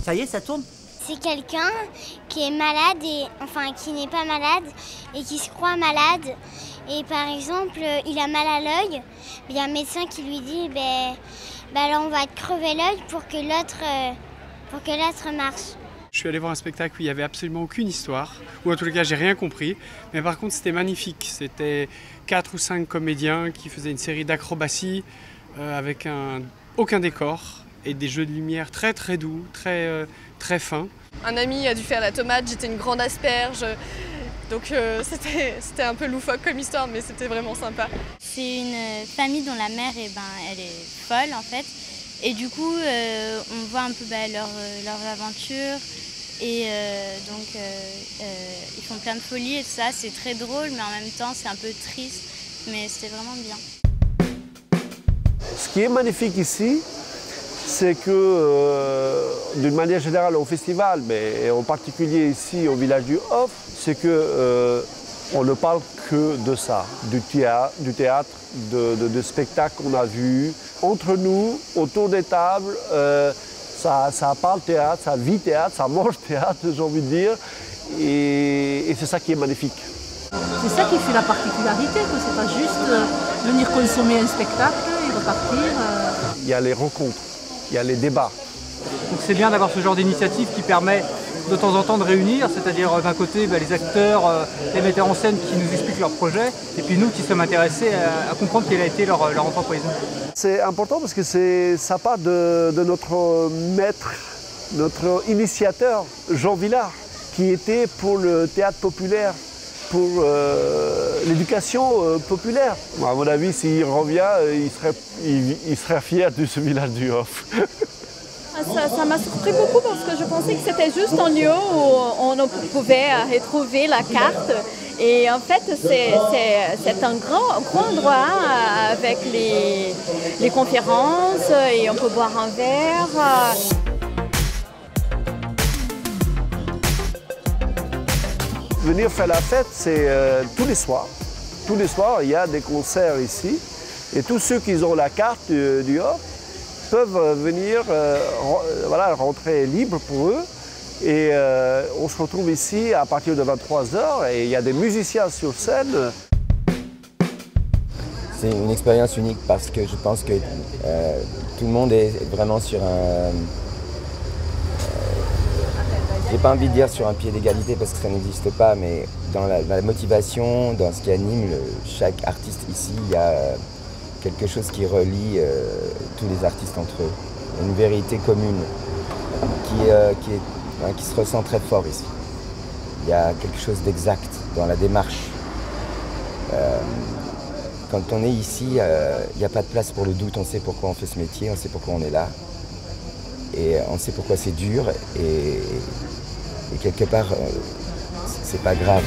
Ça y est, ça tourne? C'est quelqu'un qui est malade, qui n'est pas malade et qui se croit malade. Et par exemple, il a mal à l'œil. Il y a un médecin qui lui dit là, on va te crever l'œil pour que l'autre marche. Je suis allé voir un spectacle où il n'y avait absolument aucune histoire, ou en tout cas j'ai rien compris, mais par contre c'était magnifique. C'était 4 ou 5 comédiens qui faisaient une série d'acrobaties avec aucun décor et des jeux de lumière très très doux, très fins. Un ami a dû faire la tomate, j'étais une grande asperge, donc c'était un peu loufoque comme histoire, mais c'était vraiment sympa. C'est une famille dont la mère elle est folle en fait, et du coup on voit un peu leurs aventures. Et ils font plein de folies et tout ça, c'est très drôle, mais en même temps c'est un peu triste, mais c'était vraiment bien. Ce qui est magnifique ici, c'est que d'une manière générale au festival, mais en particulier ici au village du Hof, c'est que on ne parle que de ça, du théâtre, de spectacles qu'on a vus. Entre nous, autour des tables, ça parle théâtre, ça vit théâtre, ça mange théâtre, j'ai envie de dire. Et c'est ça qui est magnifique. C'est ça qui fait la particularité, que c'est pas juste venir consommer un spectacle et repartir. Il y a les rencontres, il y a les débats. Donc c'est bien d'avoir ce genre d'initiative qui permet de temps en temps de réunir, c'est-à-dire d'un côté les acteurs, les metteurs en scène qui nous expliquent leur projet, et puis nous qui sommes intéressés à comprendre quelle a été leur entreprise. C'est important parce que ça part de notre maître, notre initiateur, Jean Vilar, qui était pour le théâtre populaire, pour l'éducation populaire. À mon avis, s'il revient, il serait fier de ce village du Hof. Ça m'a surpris beaucoup parce que je pensais que c'était juste un lieu où on pouvait retrouver la carte. Et en fait, c'est un grand endroit avec les conférences et on peut boire un verre. Venir faire la fête, c'est tous les soirs. Tous les soirs, il y a des concerts ici. Et tous ceux qui ont la carte du Hof peuvent venir rentrer libre pour eux. Et on se retrouve ici à partir de 23h et il y a des musiciens sur scène. C'est une expérience unique parce que je pense que tout le monde est vraiment sur un... j'ai pas envie de dire sur un pied d'égalité parce que ça n'existe pas, mais dans la motivation, dans ce qui anime chaque artiste ici, il y a quelque chose qui relie tous les artistes entre eux. Une vérité commune qui se ressent très fort ici. Il y a quelque chose d'exact dans la démarche. Quand on est ici, il n'y a pas de place pour le doute. On sait pourquoi on fait ce métier, on sait pourquoi on est là. Et on sait pourquoi c'est dur. Et quelque part, c'est pas grave.